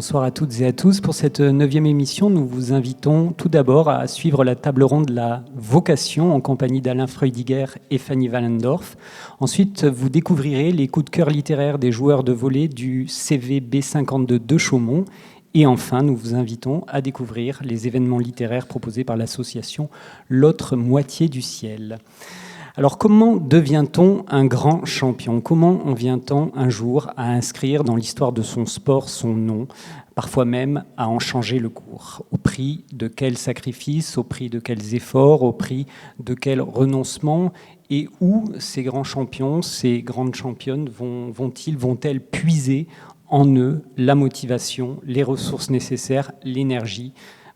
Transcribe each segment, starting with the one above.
Bonsoir à toutes et à tous. Pour cette 9e émission, nous vous invitons tout d'abord à suivre la table ronde La Vocation en compagnie d'Alain Freudiger et Fanny Wallendorf. Ensuite, vous découvrirez les coups de cœur littéraires des joueurs de volley du CVB 52 de Chaumont. Et enfin, nous vous invitons à découvrir les événements littéraires proposés par l'association L'autre moitié du ciel. Alors, comment devient-on un grand champion? Comment en vient-on un jour à inscrire dans l'histoire de son sport son nom, parfois même à en changer le cours? Au prix de quels sacrifices, au prix de quels efforts, au prix de quels renoncements? Et où ces grands champions, ces grandes championnes vont-elles puiser en eux la motivation, les ressources nécessaires, l'énergie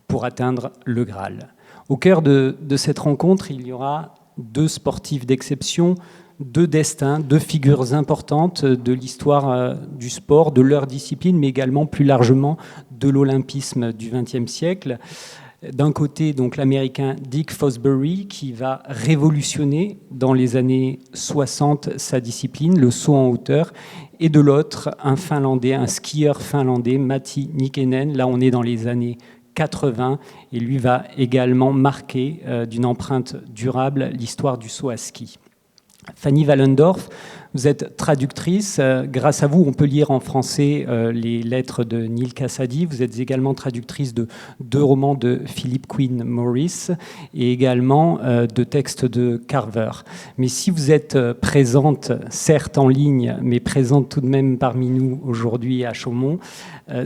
pour atteindre le Graal? Au cœur de cette rencontre, il y aura deux sportifs d'exception, deux destins, deux figures importantes de l'histoire du sport, de leur discipline, mais également plus largement de l'olympisme du XXe siècle. D'un côté, donc l'Américain Dick Fosbury, qui va révolutionner dans les années 60 sa discipline, le saut en hauteur, et de l'autre, un Finlandais, un skieur finlandais, Matti Nykänen. Là, on est dans les années 80, et lui va également marquer d'une empreinte durable l'histoire du saut à ski. Fanny Wallendorf, vous êtes traductrice. Grâce à vous, on peut lire en français les lettres de Neil Cassady. Vous êtes également traductrice de 2 romans de Philip Quinn Morris et également de textes de Carver. Mais si vous êtes présente, certes en ligne, mais présente tout de même parmi nous aujourd'hui à Chaumont,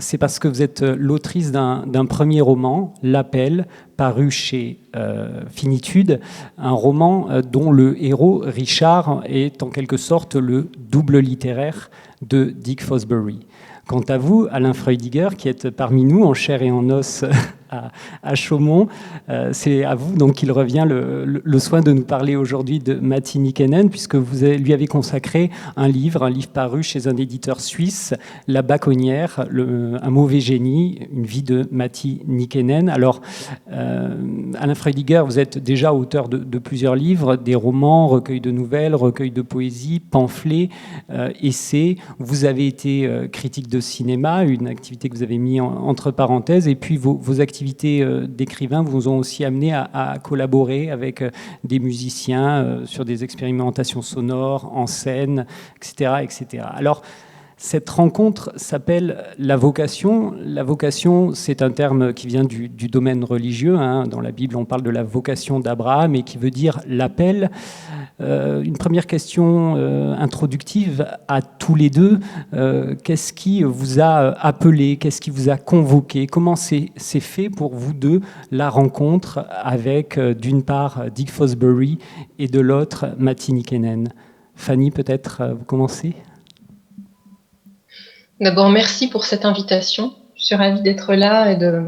c'est parce que vous êtes l'autrice d'un premier roman, L'Appel, paru chez Finitude, un roman dont le héros, Richard, est en quelque sorte le double littéraire de Dick Fosbury. Quant à vous, Alain Freudiger, qui êtes parmi nous en chair et en os à Chaumont, c'est à vous donc qu'il revient le soin de nous parler aujourd'hui de Matti Nykänen, puisque vous lui avez consacré un livre paru chez un éditeur suisse, La Baconnière, un mauvais génie, une vie de Matti Nykänen. Alors, Alain Freudiger, vous êtes déjà auteur de plusieurs livres, des romans, recueils de nouvelles, recueils de poésie, pamphlets, essais. Vous avez été critique de cinéma, une activité que vous avez mis entre parenthèses, et puis vos activités d'écrivain vous ont aussi amené à collaborer avec des musiciens sur des expérimentations sonores, en scène, etc., etc. Alors, cette rencontre s'appelle la vocation. La vocation, c'est un terme qui vient du domaine religieux. Dans la Bible, on parle de la vocation d'Abraham et qui veut dire l'appel. Une première question introductive à tous les deux. Qu'est-ce qui vous a appelé? Qu'est-ce qui vous a convoqué? Comment s'est fait pour vous deux la rencontre avec, d'une part, Dick Fosbury et de l'autre, Matti Nykänen? Fanny, peut-être, vous commencez? D'abord, merci pour cette invitation. Je suis ravie d'être là et de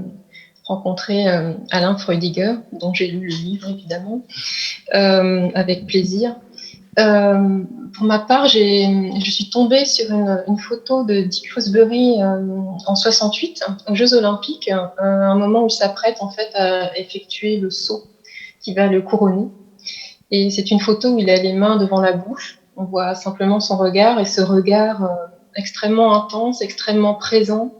rencontrer Alain Freudiger, dont j'ai lu le livre, évidemment, avec plaisir. Pour ma part, je suis tombée sur une photo de Dick Fosbury en 68, aux Jeux Olympiques, un moment où il s'apprête en fait à effectuer le saut qui va le couronner. Et c'est une photo où il a les mains devant la bouche. On voit simplement son regard, et ce regard extrêmement intense, extrêmement présent,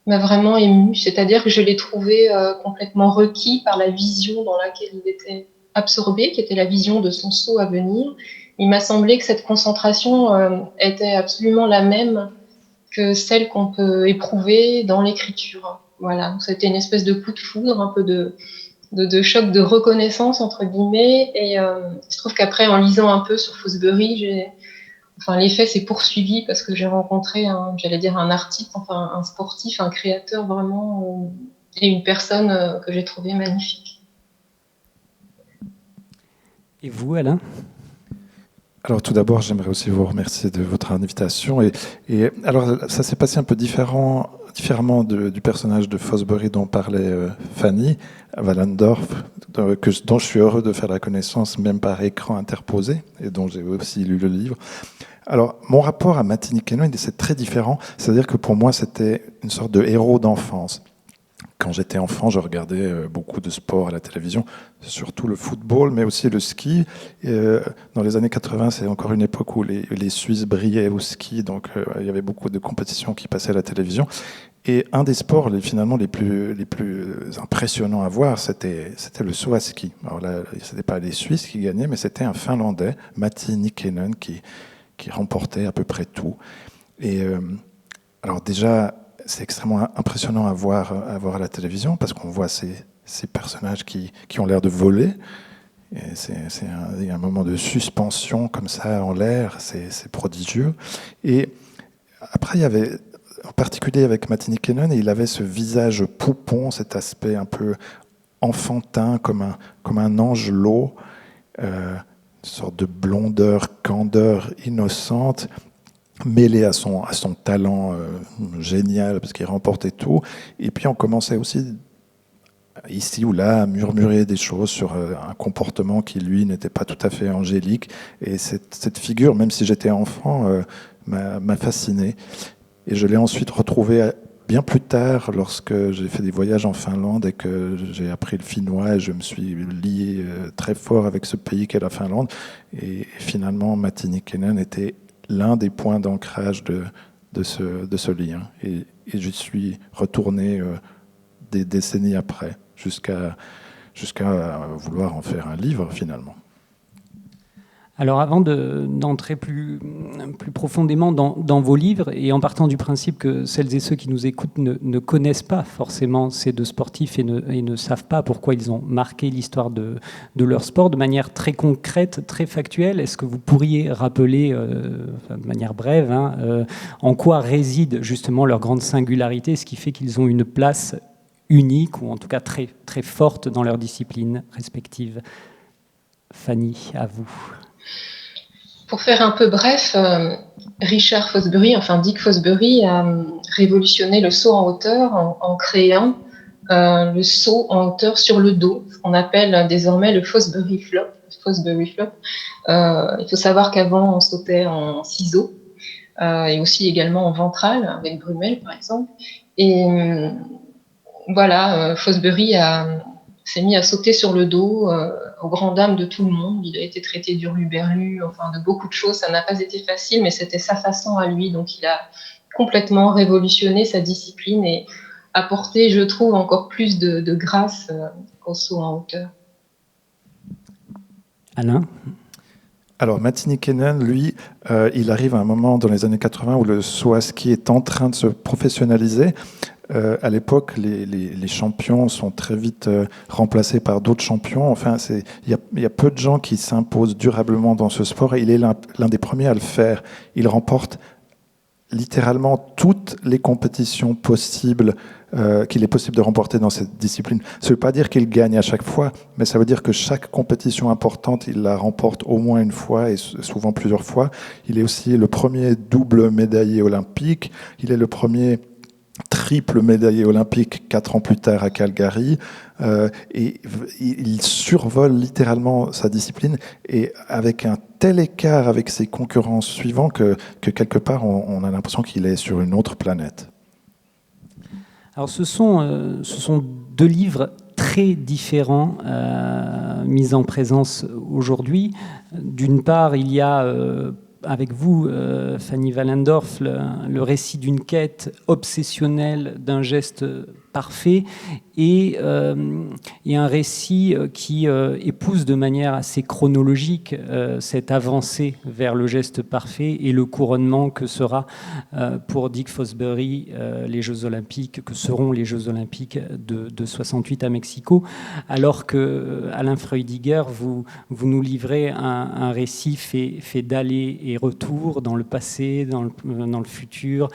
m'a vraiment émue. C'est-à-dire que je l'ai trouvé complètement requis par la vision dans laquelle il était absorbé, qui était la vision de son saut à venir. Il m'a semblé que cette concentration était absolument la même que celle qu'on peut éprouver dans l'écriture. Voilà, c'était une espèce de coup de foudre, un peu de choc de reconnaissance, entre guillemets. Et il se trouve qu'après, en lisant un peu sur Fosbury, l'effet s'est poursuivi parce que j'ai rencontré un artiste, un sportif, un créateur vraiment, et une personne que j'ai trouvée magnifique. Et vous, Alain? Alors tout d'abord, j'aimerais aussi vous remercier de votre invitation. Et alors, ça s'est passé un peu différemment du personnage de Fosbury dont parlait Fanny Wallendorf, dont je suis heureux de faire la connaissance, même par écran interposé, et dont j'ai aussi lu le livre. Alors, mon rapport à Matti Nykänen, c'est très différent. C'est-à-dire que pour moi, c'était une sorte de héros d'enfance. Quand j'étais enfant, je regardais beaucoup de sports à la télévision, surtout le football, mais aussi le ski. Dans les années 80, c'est encore une époque où les Suisses brillaient au ski, donc il y avait beaucoup de compétitions qui passaient à la télévision. Et un des sports finalement les plus impressionnants à voir, c'était le saut à ski. Alors là, ce n'était pas les Suisses qui gagnaient, mais c'était un Finlandais, Matti Nikkanen, qui remportait à peu près tout. Et alors déjà, c'est extrêmement impressionnant à voir à la télévision, parce qu'on voit ces personnages qui ont l'air de voler. Il y a un moment de suspension comme ça en l'air, c'est prodigieux. Et après, il y avait, en particulier avec Matti Nikkanen, il avait ce visage poupon, cet aspect un peu enfantin, comme un angelot, une sorte de blondeur, candeur innocente, mêlé à son talent génial, parce qu'il remportait tout. Et puis on commençait aussi, ici ou là, à murmurer des choses sur un comportement qui, lui, n'était pas tout à fait angélique. Et cette figure, même si j'étais enfant, m'a fasciné. Et je l'ai ensuite retrouvé bien plus tard, lorsque j'ai fait des voyages en Finlande et que j'ai appris le finnois, et je me suis lié très fort avec ce pays qu'est la Finlande. Et finalement, Matti Nikkanen était l'un des points d'ancrage de ce lien. Et j'y suis retourné des décennies après, jusqu'à vouloir en faire un livre, finalement. Alors avant d'entrer plus profondément dans vos livres, et en partant du principe que celles et ceux qui nous écoutent ne connaissent pas forcément ces deux sportifs et ne savent pas pourquoi ils ont marqué l'histoire de leur sport, de manière très concrète, très factuelle, est-ce que vous pourriez rappeler, de manière brève, en quoi réside justement leur grande singularité, ce qui fait qu'ils ont une place unique, ou en tout cas très, très forte dans leur discipline respective? Fanny, à vous. Pour faire un peu bref, Richard Fosbury, enfin Dick Fosbury, a révolutionné le saut en hauteur en créant le saut en hauteur sur le dos, ce qu'on appelle désormais le Fosbury Flop. Il faut savoir qu'avant, on sautait en ciseaux et aussi également en ventral, avec Brumel par exemple. Et voilà, Fosbury s'est mis à sauter sur le dos aux grandes dames de tout le monde. Il a été traité d'hurluberlu, enfin de beaucoup de choses. Ça n'a pas été facile, mais c'était sa façon à lui. Donc il a complètement révolutionné sa discipline et apporté, je trouve, encore plus de grâce au saut en hauteur. Alain? Alors, Matti Nikkanen, lui, il arrive à un moment dans les années 80 où le saut à ski est en train de se professionnaliser. À l'époque, les champions sont très vite remplacés par d'autres champions. Enfin, il y a peu de gens qui s'imposent durablement dans ce sport, et il est l'un des premiers à le faire. Il remporte littéralement toutes les compétitions possibles qu'il est possible de remporter dans cette discipline. Ça ne veut pas dire qu'il gagne à chaque fois, mais ça veut dire que chaque compétition importante, il la remporte au moins une fois, et souvent plusieurs fois. Il est aussi le premier double médaillé olympique. Il est le premier triple médaillé olympique 4 ans plus tard à Calgary, et il survole littéralement sa discipline, et avec un tel écart avec ses concurrents suivants que quelque part on a l'impression qu'il est sur une autre planète. Alors ce sont deux livres très différents mis en présence aujourd'hui. D'une part, il y a avec vous, Fanny Wallendorf, le récit d'une quête obsessionnelle d'un geste parfait, et un récit qui épouse de manière assez chronologique cette avancée vers le geste parfait et le couronnement que sera pour Dick Fosbury les Jeux Olympiques, que seront les Jeux Olympiques de 68 à Mexico, alors que Alain Freudiger, vous nous livrez un récit fait d'aller et retour dans le passé, dans le futur.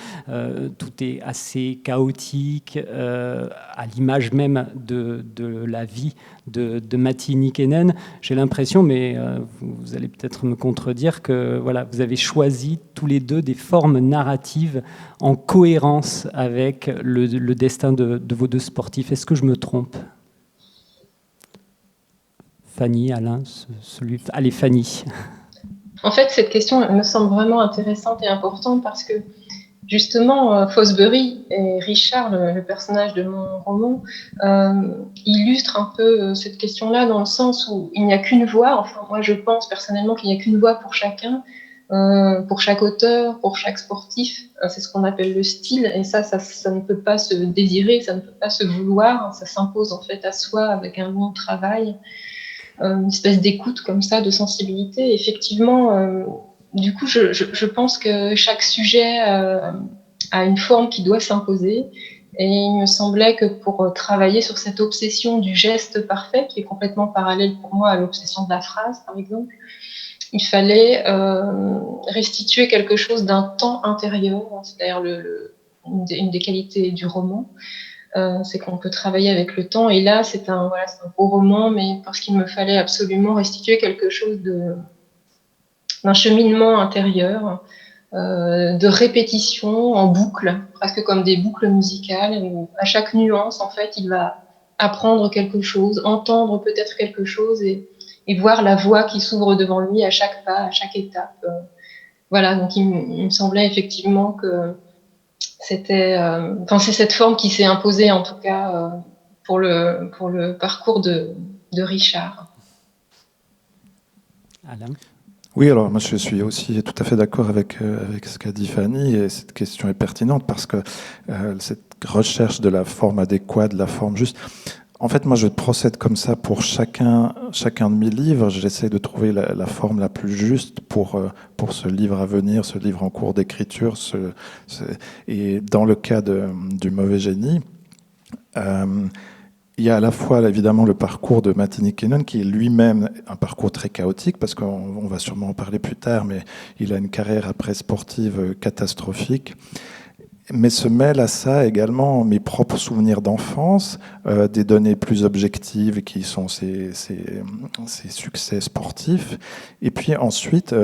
Tout est assez chaotique, à l'image même de la vie de Matti Nikkanen. J'ai l'impression, mais vous allez peut-être me contredire, que voilà, vous avez choisi tous les deux des formes narratives en cohérence avec le destin de vos deux sportifs. Est-ce que je me trompe? Fanny, Alain, allez, Fanny. En fait, cette question me semble vraiment intéressante et importante, parce que Justement, Fosbury et Richard, le personnage de mon roman, illustrent un peu cette question-là dans le sens où il n'y a qu'une voix. Enfin, moi, je pense personnellement qu'il n'y a qu'une voix pour chacun, pour chaque auteur, pour chaque sportif. C'est ce qu'on appelle le style, et ça ne peut pas se désirer, ça ne peut pas se vouloir. Ça s'impose en fait à soi avec un long travail, une espèce d'écoute comme ça, de sensibilité. Effectivement. Du coup, je pense que chaque sujet a une forme qui doit s'imposer. Et il me semblait que pour travailler sur cette obsession du geste parfait, qui est complètement parallèle pour moi à l'obsession de la phrase, par exemple, il fallait restituer quelque chose d'un temps intérieur. C'est d'ailleurs une des qualités du roman. C'est qu'on peut travailler avec le temps. Et là, c'est un beau roman, mais parce qu'il me fallait absolument restituer quelque chose d'un cheminement intérieur, de répétition en boucle, presque comme des boucles musicales, où à chaque nuance, en fait, il va apprendre quelque chose, entendre peut-être quelque chose et voir la voie qui s'ouvre devant lui à chaque pas, à chaque étape. Voilà, donc il me semblait effectivement que c'était, c'est cette forme qui s'est imposée en tout cas pour le parcours de Richard. Alain? Oui, alors moi je suis aussi tout à fait d'accord avec ce qu'a dit Fanny, et cette question est pertinente parce que cette recherche de la forme adéquate, de la forme juste, en fait moi je procède comme ça pour chacun de mes livres, j'essaie de trouver la forme la plus juste pour ce livre à venir, ce livre en cours d'écriture, et dans le cas du Mauvais Génie, il y a à la fois évidemment le parcours de Matti Nykänen qui est lui-même un parcours très chaotique parce qu'on va sûrement en parler plus tard, mais il a une carrière après sportive catastrophique. Mais se mêlent à ça également mes propres souvenirs d'enfance, des données plus objectives qui sont ses succès sportifs, et puis ensuite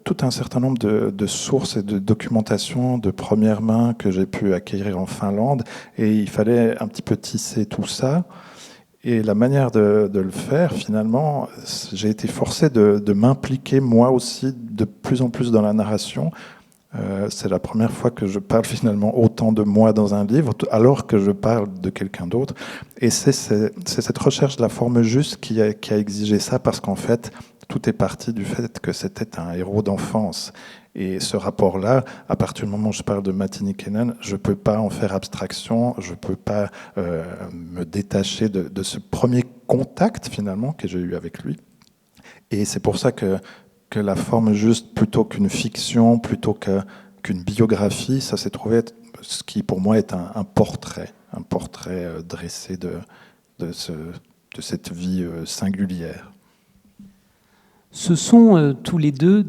tout un certain nombre de sources et de documentation de première main que j'ai pu acquérir en Finlande, et il fallait un petit peu tisser tout ça. Et la manière de le faire, finalement, j'ai été forcé de m'impliquer moi aussi de plus en plus dans la narration. C'est la première fois que je parle finalement autant de moi dans un livre, alors que je parle de quelqu'un d'autre. Et c'est cette recherche de la forme juste qui a exigé ça, parce qu'en fait, tout est parti du fait que c'était un héros d'enfance. Et ce rapport-là, à partir du moment où je parle de Matti Nykänen, je ne peux pas en faire abstraction, je ne peux pas me détacher de ce premier contact finalement que j'ai eu avec lui. Et c'est pour ça que la forme juste, plutôt qu'une fiction, plutôt qu'une biographie, ça s'est trouvé être ce qui pour moi est un portrait dressé de cette vie singulière. Ce sont tous les deux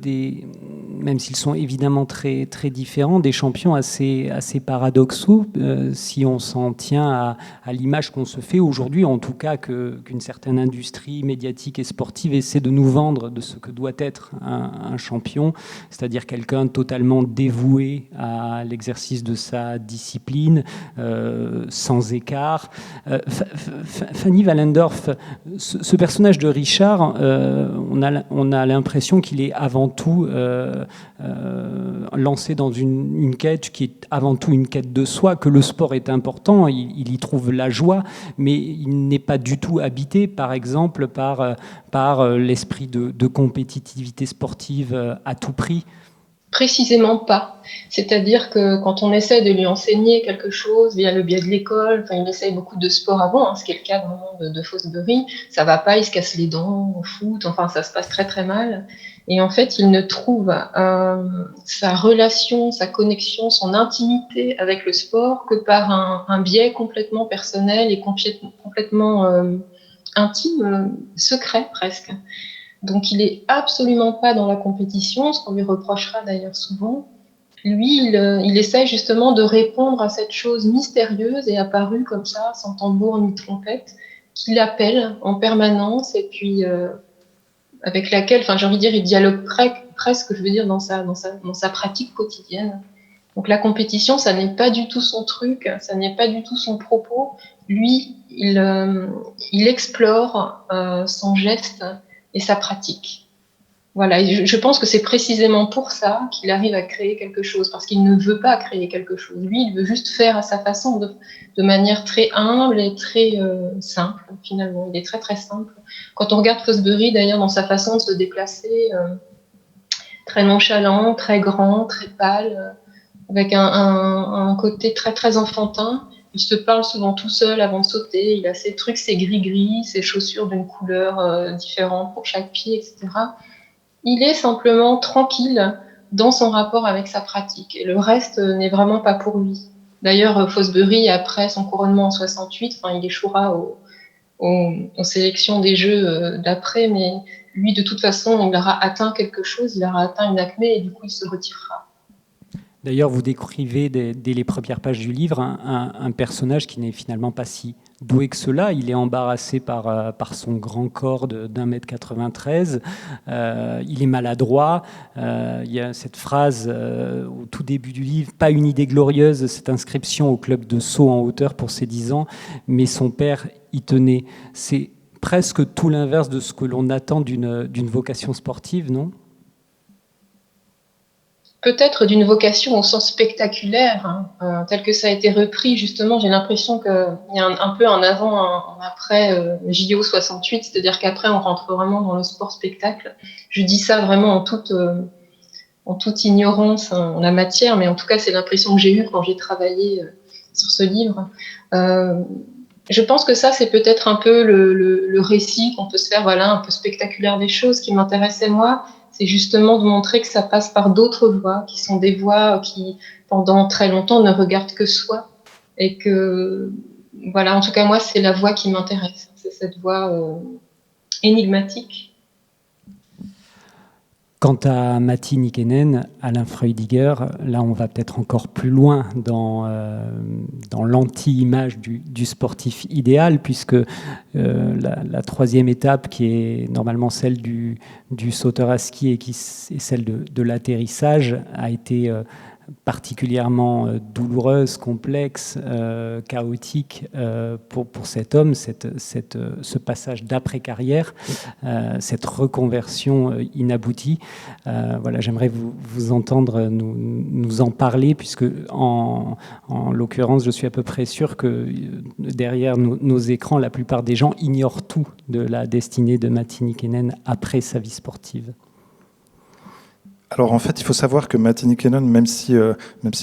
même s'ils sont évidemment très, très différents, des champions assez paradoxaux, si on s'en tient à l'image qu'on se fait aujourd'hui, en tout cas qu'une certaine industrie médiatique et sportive essaie de nous vendre de ce que doit être un champion, c'est-à-dire quelqu'un totalement dévoué à l'exercice de sa discipline, sans écart. Fanny Wallendorf, ce personnage de Richard, on a l'impression qu'il est avant tout lancé dans une quête qui est avant tout une quête de soi, que le sport est important, il y trouve la joie, mais il n'est pas du tout habité, par exemple, par l'esprit de compétitivité sportive à tout prix. Précisément pas. C'est-à-dire que quand on essaie de lui enseigner quelque chose via le biais de l'école, il essaye beaucoup de sport avant, ce qui est le cas vraiment de Fosbury, ça va pas, il se casse les dents au foot, ça se passe très très mal. Et en fait, il ne trouve sa relation, sa connexion, son intimité avec le sport que par un biais complètement personnel et complètement intime, secret presque. Donc il est absolument pas dans la compétition, ce qu'on lui reprochera d'ailleurs souvent. Lui, il essaye justement de répondre à cette chose mystérieuse et apparue comme ça, sans tambour ni trompette, qui l'appelle en permanence et puis avec laquelle, j'ai envie de dire, il dialogue presque, je veux dire, dans sa pratique quotidienne. Donc la compétition, ça n'est pas du tout son truc, ça n'est pas du tout son propos. Lui, il explore son geste et sa pratique. Voilà, et je pense que c'est précisément pour ça qu'il arrive à créer quelque chose, parce qu'il ne veut pas créer quelque chose. Lui, il veut juste faire à sa façon, de manière très humble et très simple, finalement. Il est très, très simple. Quand on regarde Fosbury, d'ailleurs, dans sa façon de se déplacer, très nonchalant, très grand, très pâle, avec un côté très, très enfantin. Il se parle souvent tout seul avant de sauter. Il a ses trucs, ses gris-gris, ses chaussures d'une couleur différente pour chaque pied, etc. Il est simplement tranquille dans son rapport avec sa pratique. Et le reste n'est vraiment pas pour lui. D'ailleurs, Fosbury, après son couronnement en 68, il échouera aux sélections des Jeux d'après, mais lui, de toute façon, il aura atteint quelque chose, il aura atteint une acmé, et du coup, il se retirera. D'ailleurs, vous décrivez dès les premières pages du livre un personnage qui n'est finalement pas si doué que cela. Il est embarrassé par son grand corps d'1,93 m. Il est maladroit. Il y a cette phrase au tout début du livre, pas une idée glorieuse, cette inscription au club de saut en hauteur pour ses 10 ans, mais son père y tenait. C'est presque tout l'inverse de ce que l'on attend d'une vocation sportive, non ? Peut-être d'une vocation au sens spectaculaire, tel que ça a été repris. Justement, j'ai l'impression qu'il y a un peu un avant, un après JO 68, c'est-à-dire qu'après, on rentre vraiment dans le sport-spectacle. Je dis ça vraiment en toute ignorance en la matière, mais en tout cas, c'est l'impression que j'ai eue quand j'ai travaillé sur ce livre. Je pense que ça, c'est peut-être un peu le récit qu'on peut se faire, voilà, un peu spectaculaire des choses. Qui m'intéressait, moi, c'est justement de montrer que ça passe par d'autres voies, qui sont des voies qui, pendant très longtemps, ne regardent que soi. Et que, voilà, en tout cas, moi, c'est la voie qui m'intéresse. C'est cette voie énigmatique. Quant à Matti Nykänen, Alain Freudiger, là on va peut-être encore plus loin dans l'anti-image du sportif idéal, puisque la troisième étape, qui est normalement celle du sauteur à ski et qui est celle de l'atterrissage, a été particulièrement douloureuse, complexe, chaotique pour cet homme, ce passage d'après-carrière, cette reconversion inaboutie. Voilà, j'aimerais vous entendre nous en parler, puisque en l'occurrence, je suis à peu près sûr que derrière nos écrans, la plupart des gens ignorent tout de la destinée de Matti Nykänen après sa vie sportive. Alors en fait, il faut savoir que Matti Nykänen, même si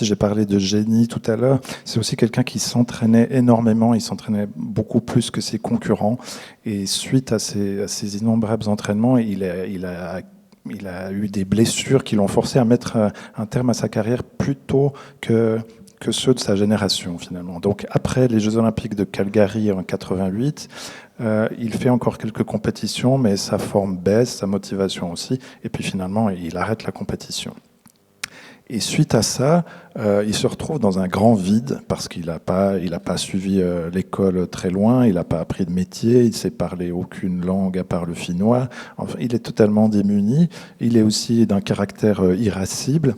j'ai parlé de génie tout à l'heure, c'est aussi quelqu'un qui s'entraînait énormément, il s'entraînait beaucoup plus que ses concurrents. Et suite à ces innombrables entraînements, il a eu des blessures qui l'ont forcé à mettre un terme à sa carrière plus tôt que ceux de sa génération finalement. Donc après les Jeux Olympiques de Calgary en 88, il fait encore quelques compétitions, mais sa forme baisse, sa motivation aussi, et puis finalement il arrête la compétition. Et suite à ça, il se retrouve dans un grand vide parce qu'il n'a pas suivi l'école très loin, il n'a pas appris de métier, il ne sait parler aucune langue à part le finnois. Enfin, il est totalement démuni. Il est aussi d'un caractère irascible.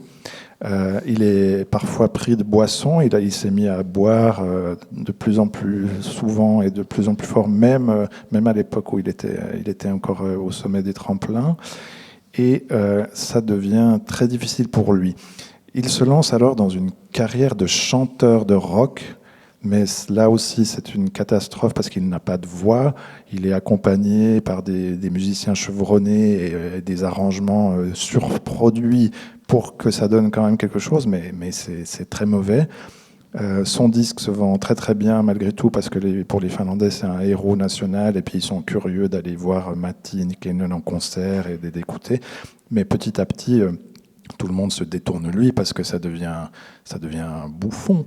Il est parfois pris de boissons. Il s'est mis à boire de plus en plus souvent et de plus en plus fort, même à l'époque où il était encore au sommet des tremplins. Et ça devient très difficile pour lui. Il se lance alors dans une carrière de chanteur de rock, mais là aussi c'est une catastrophe parce qu'il n'a pas de voix. Il est accompagné par des musiciens chevronnés et des arrangements surproduits pour que ça donne quand même quelque chose, mais c'est très mauvais. Son disque se vend très très bien malgré tout parce que pour les Finlandais c'est un héros national et puis ils sont curieux d'aller voir Matti Nykänen en concert et d'écouter. Mais petit à petit, tout le monde se détourne de lui parce que ça devient un bouffon.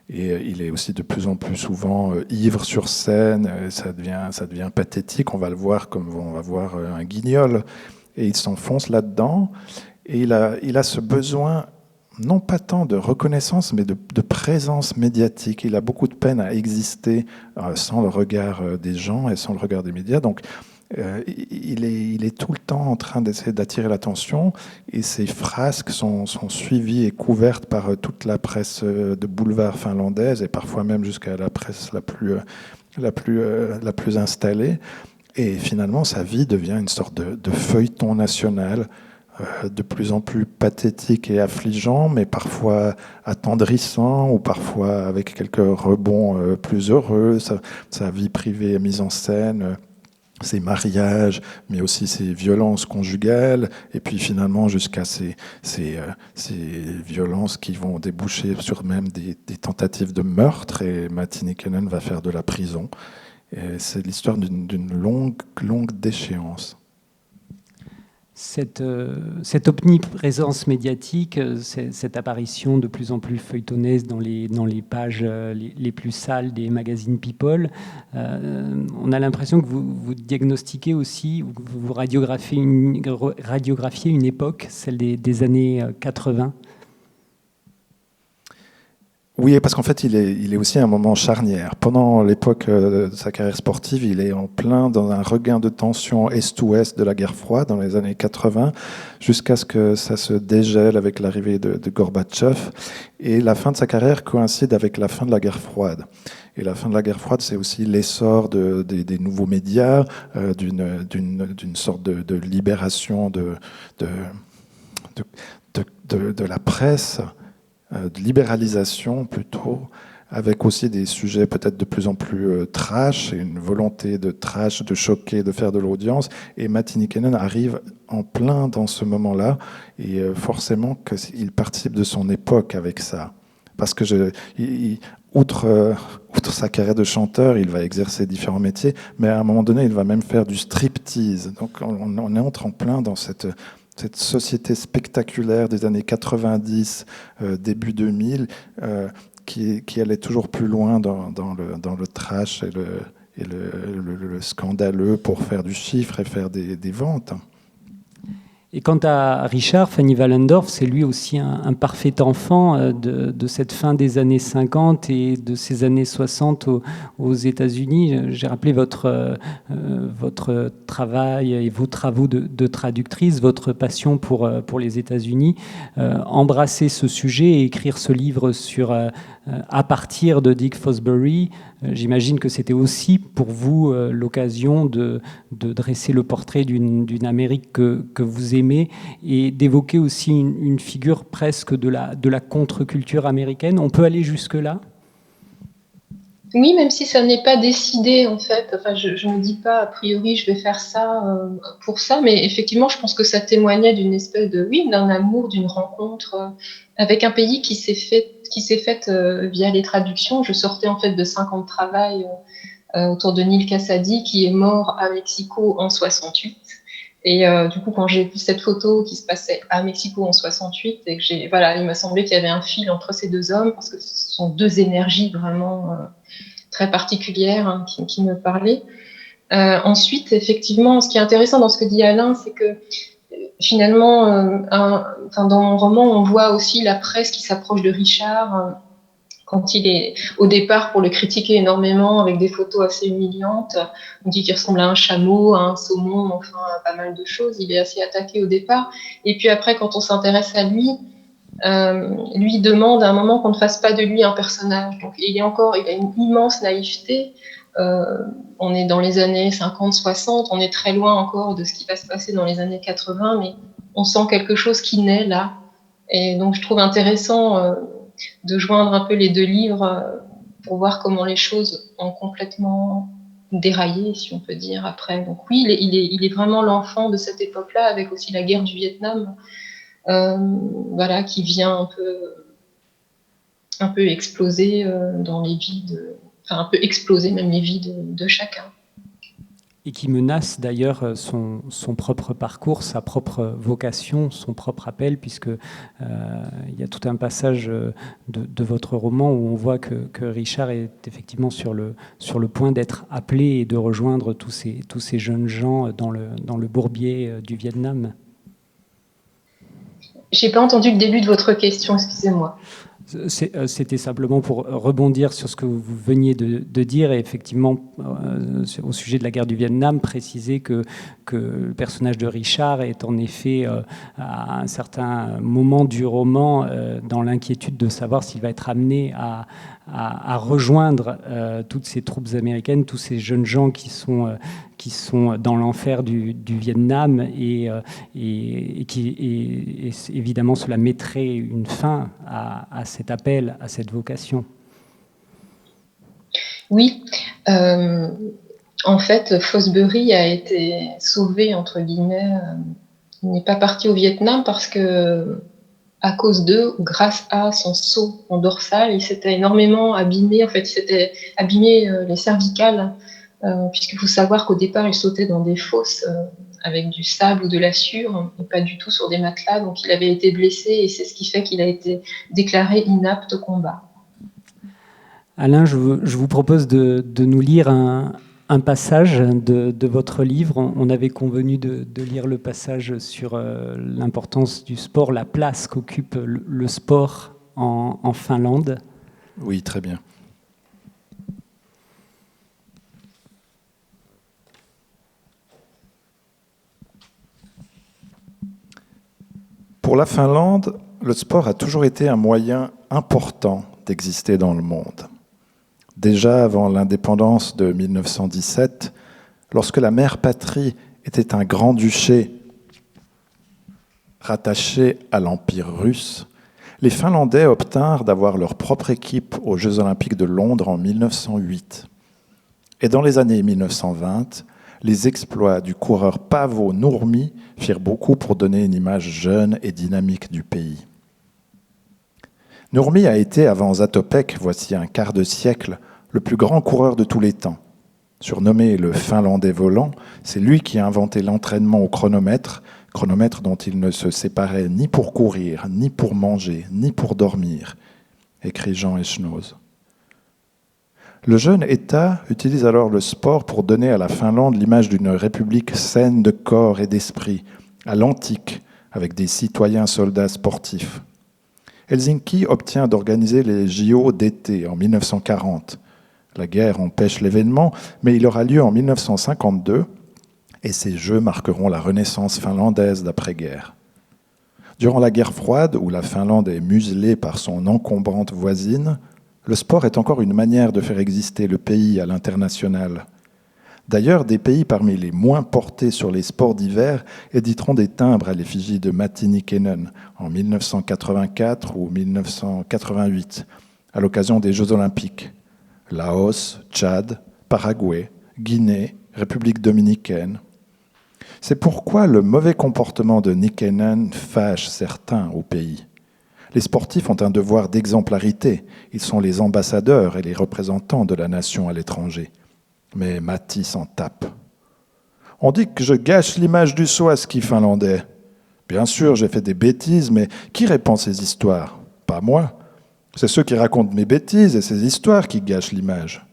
Et il est aussi de plus en plus souvent ivre sur scène, ça devient pathétique, on va le voir comme on va voir un guignol. Et il s'enfonce là-dedans et il a ce besoin non pas tant de reconnaissance, mais de présence médiatique. Il a beaucoup de peine à exister sans le regard des gens et sans le regard des médias. Donc, il est tout le temps en train d'essayer d'attirer l'attention et ses frasques sont suivies et couvertes par toute la presse de boulevard finlandaise et parfois même jusqu'à la presse la plus installée. Et finalement, sa vie devient une sorte de feuilleton national, de plus en plus pathétique et affligeant, mais parfois attendrissant, ou parfois avec quelques rebonds plus heureux. Sa vie privée est mise en scène, ses mariages, mais aussi ses violences conjugales, et puis finalement jusqu'à ces violences qui vont déboucher sur même des tentatives de meurtre, et Matti Nykänen va faire de la prison. Et c'est l'histoire d'une longue déchéance. Cette omniprésence médiatique, cette apparition de plus en plus feuilletonnée dans les pages les plus sales des magazines People, on a l'impression que vous diagnostiquez aussi, ou que vous radiographiez une époque, celle des années 80. Oui, parce qu'en fait, il est aussi un moment charnière. Pendant l'époque de sa carrière sportive, il est en plein dans un regain de tension est-ouest de la guerre froide dans les années 80, jusqu'à ce que ça se dégèle avec l'arrivée de Gorbatchev. Et la fin de sa carrière coïncide avec la fin de la guerre froide. Et la fin de la guerre froide, c'est aussi l'essor des nouveaux médias, d'une sorte de libération de la presse, de libéralisation plutôt, avec aussi des sujets peut-être de plus en plus trash, et une volonté de trash, de choquer, de faire de l'audience. Et Matti Nykänen arrive en plein dans ce moment-là, et forcément qu'il participe de son époque avec ça. Parce que outre sa carrière de chanteur, il va exercer différents métiers, mais à un moment donné, il va même faire du striptease. Donc on entre en plein dans cette société spectaculaire des années 90, début 2000, qui allait toujours plus loin dans le trash et le scandaleux pour faire du chiffre et faire des ventes. Et quant à Richard, Fanny Wallendorf, c'est lui aussi un parfait enfant de cette fin des années 50 et de ces années 60 aux États-Unis. J'ai rappelé votre travail et vos travaux de traductrice, votre passion pour les États-Unis. Embrasser ce sujet et écrire ce livre à partir de Dick Fosbury, j'imagine que c'était aussi pour vous l'occasion de dresser le portrait d'une Amérique que vous aimez, et d'évoquer aussi une figure presque de la contre-culture américaine. On peut aller jusque-là ? Oui, même si ça n'est pas décidé, en fait. Enfin, je ne me dis pas, a priori, je vais faire ça pour ça, mais effectivement, je pense que ça témoignait d'une espèce d'un amour, d'une rencontre avec un pays qui s'est faite via les traductions. Je sortais en fait de 5 ans de travail autour de Neal Cassady, qui est mort à Mexico en 68. Et du coup, quand j'ai vu cette photo qui se passait à Mexico en 68, et que il m'a semblé qu'il y avait un fil entre ces deux hommes, parce que ce sont deux énergies vraiment très particulières qui me parlaient. Ensuite, effectivement, ce qui est intéressant dans ce que dit Alain, c'est que finalement, dans mon roman, on voit aussi la presse qui s'approche de Richard quand il est au départ pour le critiquer énormément avec des photos assez humiliantes. On dit qu'il ressemble à un chameau, à un saumon, enfin à pas mal de choses. Il est assez attaqué au départ. Et puis après, quand on s'intéresse à lui, lui demande à un moment qu'on ne fasse pas de lui un personnage. Donc il a une immense naïveté. On est dans les années 50-60, on est très loin encore de ce qui va se passer dans les années 80, mais on sent quelque chose qui naît là. Et donc je trouve intéressant de joindre un peu les deux livres pour voir comment les choses ont complètement déraillé, si on peut dire, après. Donc oui, il est vraiment l'enfant de cette époque-là, avec aussi la guerre du Vietnam, qui vient un peu exploser dans les vies un peu exploser même les vies de chacun. Et qui menace d'ailleurs son propre parcours, sa propre vocation, son propre appel, puisque il y a tout un passage de votre roman où on voit que Richard est effectivement sur le point d'être appelé et de rejoindre tous ces jeunes gens dans le bourbier du Vietnam. J'ai pas entendu le début de votre question, excusez-moi. C'était simplement pour rebondir sur ce que vous veniez de dire, et effectivement au sujet de la guerre du Vietnam, préciser que le personnage de Richard est en effet à un certain moment du roman dans l'inquiétude de savoir s'il va être amené à rejoindre toutes ces troupes américaines, tous ces jeunes gens qui qui sont dans l'enfer du Vietnam et évidemment cela mettrait une fin à cet appel, à cette vocation. Oui, en fait, Fosbury a été sauvé, entre guillemets. Il n'est pas parti au Vietnam parce que, à cause d'eux, ou grâce à son saut en dorsale, il s'était énormément abîmé. En fait, il s'était abîmé les cervicales, puisqu'il faut savoir qu'au départ, il sautait dans des fosses avec du sable ou de la sueur, et pas du tout sur des matelas. Donc, il avait été blessé et c'est ce qui fait qu'il a été déclaré inapte au combat. Alain, je vous propose de nous lire un passage de votre livre. On avait convenu de lire le passage sur l'importance du sport, la place qu'occupe le sport en Finlande. Oui, très bien. Pour la Finlande, le sport a toujours été un moyen important d'exister dans le monde. Déjà avant l'indépendance de 1917, lorsque la mère patrie était un grand-duché rattaché à l'Empire russe, les Finlandais obtinrent d'avoir leur propre équipe aux Jeux olympiques de Londres en 1908. Et dans les années 1920, les exploits du coureur Paavo Nurmi firent beaucoup pour donner une image jeune et dynamique du pays. Nurmi a été, avant Zatopek, voici un quart de siècle, le plus grand coureur de tous les temps. Surnommé le Finlandais volant, c'est lui qui a inventé l'entraînement au chronomètre dont il ne se séparait ni pour courir, ni pour manger, ni pour dormir, écrit Jean Echenoz. Le jeune État utilise alors le sport pour donner à la Finlande l'image d'une république saine de corps et d'esprit, à l'antique, avec des citoyens soldats sportifs. Helsinki obtient d'organiser les JO d'été en 1940. La guerre empêche l'événement, mais il aura lieu en 1952 et ces Jeux marqueront la renaissance finlandaise d'après-guerre. Durant la guerre froide, où la Finlande est muselée par son encombrante voisine, le sport est encore une manière de faire exister le pays à l'international. D'ailleurs, des pays parmi les moins portés sur les sports d'hiver éditeront des timbres à l'effigie de Matti Nykänen en 1984 ou 1988, à l'occasion des Jeux olympiques. Laos, Tchad, Paraguay, Guinée, République dominicaine. C'est pourquoi le mauvais comportement de Nykänen fâche certains au pays. Les sportifs ont un devoir d'exemplarité. Ils sont les ambassadeurs et les représentants de la nation à l'étranger. Mais Matti s'en tape. On dit que je gâche l'image du saut à ski finlandais. Bien sûr, j'ai fait des bêtises, mais qui répand ces histoires? Pas moi. C'est ceux qui racontent mes bêtises et ces histoires qui gâchent l'image.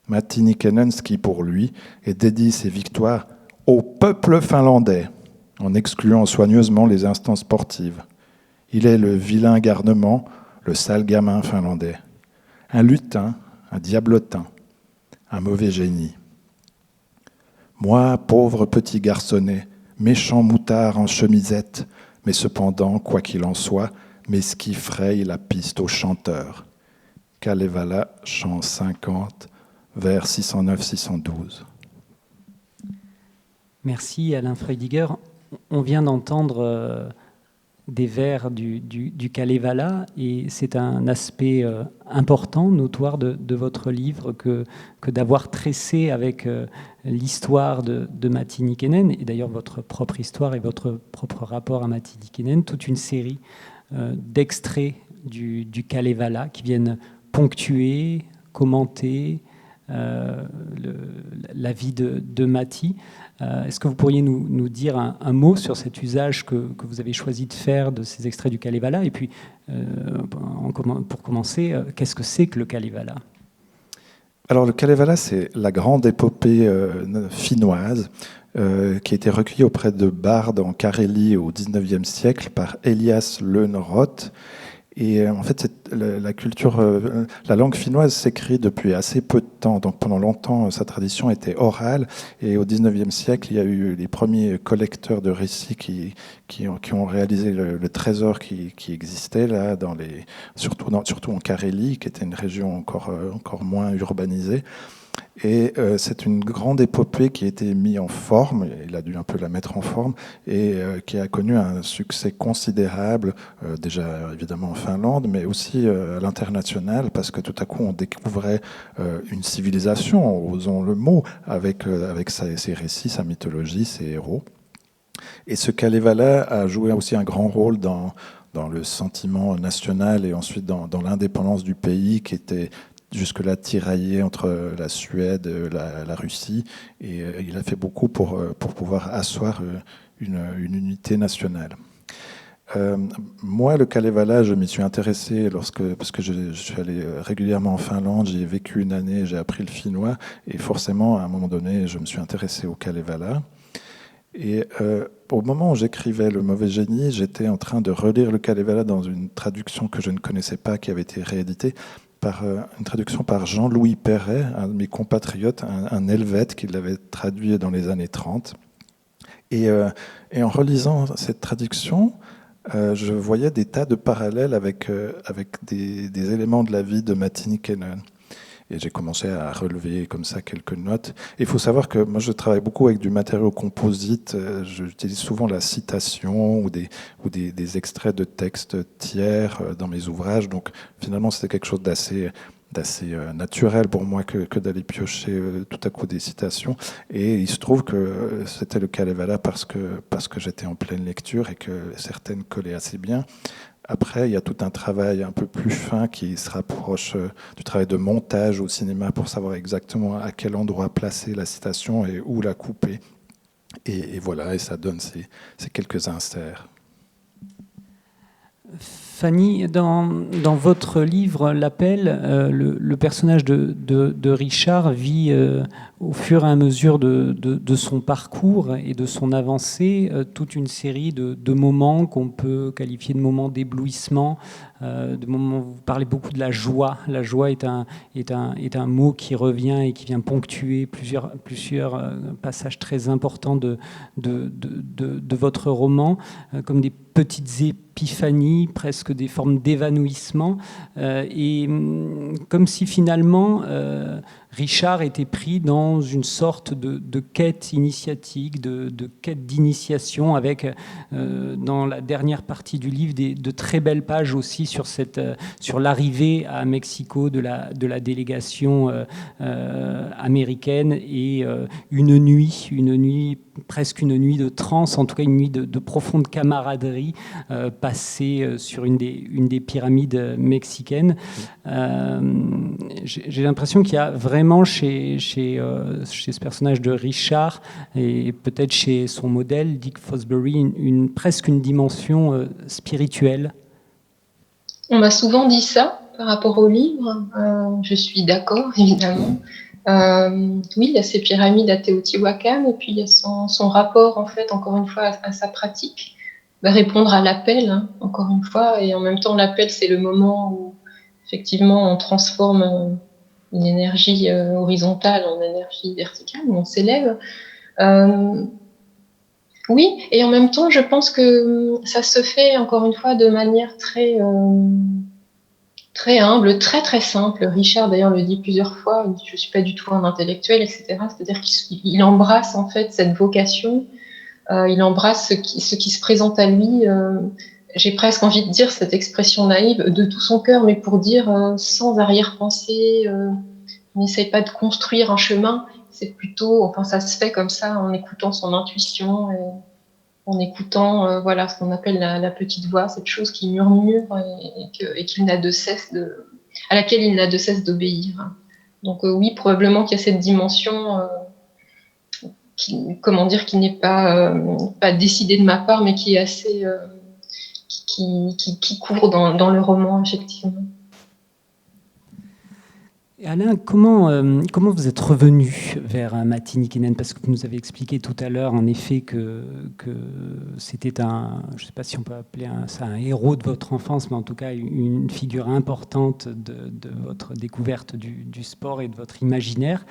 Matti Nykänen skie pour lui et dédie ses victoires au peuple finlandais, en excluant soigneusement les instances sportives. Il est le vilain garnement, le sale gamin finlandais. Un lutin, un diablotin, un mauvais génie. Moi, pauvre petit garçonnet, méchant moutard en chemisette, mais cependant, quoi qu'il en soit, mes skis frayent la piste aux chanteurs. Kalevala, chant 50, vers 609-612. Merci Alain Freudiger. On vient d'entendre des vers du Kalevala et c'est un aspect important, notoire de votre livre que d'avoir tressé avec l'histoire de Matti Nykänen et d'ailleurs votre propre histoire et votre propre rapport à Matti Nykänen, toute une série d'extraits du Kalevala qui viennent ponctuer, commenter la vie de Matti. Est-ce que vous pourriez nous dire un mot sur cet usage que vous avez choisi de faire de ces extraits du Kalevala? Et puis, pour commencer, qu'est-ce que c'est que le Kalevala? Alors, le Kalevala, c'est la grande épopée finnoise qui a été recueillie auprès de bardes en Carélie au XIXe siècle par Elias Lönnrot. Et en fait, la langue finnoise s'écrit depuis assez peu de temps. Donc pendant longtemps, sa tradition était orale. Et au XIXe siècle, il y a eu les premiers collecteurs de récits qui ont réalisé le trésor qui existait là, surtout en Carélie, qui était une région encore moins urbanisée. Et c'est une grande épopée qui a été mise en forme, il a dû un peu la mettre en forme, et qui a connu un succès considérable, déjà évidemment en Finlande, mais aussi à l'international, parce que tout à coup on découvrait une civilisation, osons le mot, avec ses récits, sa mythologie, ses héros. Et ce Kalevala a joué aussi un grand rôle dans le sentiment national et ensuite dans l'indépendance du pays qui était jusque-là tiraillé entre la Suède, la Russie, et il a fait beaucoup pour pouvoir asseoir une unité nationale. Moi, le Kalevala, je m'y suis intéressé parce que je suis allé régulièrement en Finlande, j'y ai vécu une année, j'ai appris le finnois, et forcément, à un moment donné, je me suis intéressé au Kalevala. Et au moment où j'écrivais Le Mauvais Génie, j'étais en train de relire le Kalevala dans une traduction que je ne connaissais pas, qui avait été rééditée par une traduction par Jean-Louis Perret, un de mes compatriotes, un Helvète qui l'avait traduit dans les années 30. Et en relisant cette traduction, je voyais des tas de parallèles avec des éléments de la vie de Matti Nykänen. Et j'ai commencé à relever comme ça quelques notes. Il faut savoir que moi, je travaille beaucoup avec du matériau composite. J'utilise souvent la citation ou des extraits de textes tiers dans mes ouvrages. Donc finalement, c'était quelque chose d'assez naturel pour moi que d'aller piocher tout à coup des citations. Et il se trouve que c'était le Kalevala parce que j'étais en pleine lecture et que certaines collaient assez bien. Après, il y a tout un travail un peu plus fin qui se rapproche du travail de montage au cinéma pour savoir exactement à quel endroit placer la citation et où la couper. Et voilà, et ça donne ces quelques inserts. Fanny, dans votre livre L'Appel, le personnage de Richard vit au fur et à mesure de son parcours et de son avancée toute une série de moments qu'on peut qualifier de moments d'éblouissement, de moments. Vous parlez beaucoup de la joie. La joie est un mot qui revient et qui vient ponctuer plusieurs passages très importants de votre roman, comme des petites épiphanies, presque des formes d'évanouissement, et comme si finalement Richard était pris dans une sorte de quête initiatique, de quête d'initiation, avec dans la dernière partie du livre de très belles pages aussi sur l'arrivée à Mexico de la délégation américaine et presque une nuit de transe, en tout cas une nuit de profonde camaraderie passée sur une des pyramides mexicaines. J'ai l'impression qu'il y a vraiment chez ce personnage de Richard et peut-être chez son modèle, Dick Fosbury, presque une dimension spirituelle. On m'a souvent dit ça par rapport au livre. Je suis d'accord, évidemment. Oui, il y a ces pyramides à Teotihuacan et puis il y a son rapport, en fait, encore une fois, à sa pratique. Répondre à l'appel, hein, encore une fois, et en même temps, l'appel, c'est le moment où, effectivement, on transforme une énergie horizontale en énergie verticale, où on s'élève. Oui, et en même temps, je pense que ça se fait, encore une fois, de manière très humble, très très simple. Richard d'ailleurs le dit plusieurs fois, je suis pas du tout un intellectuel, etc. C'est-à-dire qu'il embrasse en fait cette vocation, il embrasse ce qui se présente à lui. J'ai presque envie de dire cette expression naïve de tout son cœur, mais pour dire sans arrière-pensée, n'essaye pas de construire un chemin. C'est plutôt, enfin ça se fait comme ça en écoutant son intuition. Et en écoutant voilà, ce qu'on appelle la petite voix, cette chose qui murmure et qu'il n'a de cesse à laquelle il n'a de cesse d'obéir. Donc oui, probablement qu'il y a cette dimension qui n'est pas décidée de ma part, mais qui est assez qui court dans le roman, effectivement. Et Alain, comment vous êtes revenu vers Matti Nykänen? Parce que vous nous avez expliqué tout à l'heure, en effet, que c'était je ne sais pas si on peut appeler ça un héros de votre enfance, mais en tout cas une figure importante de votre découverte du sport et de votre imaginaire.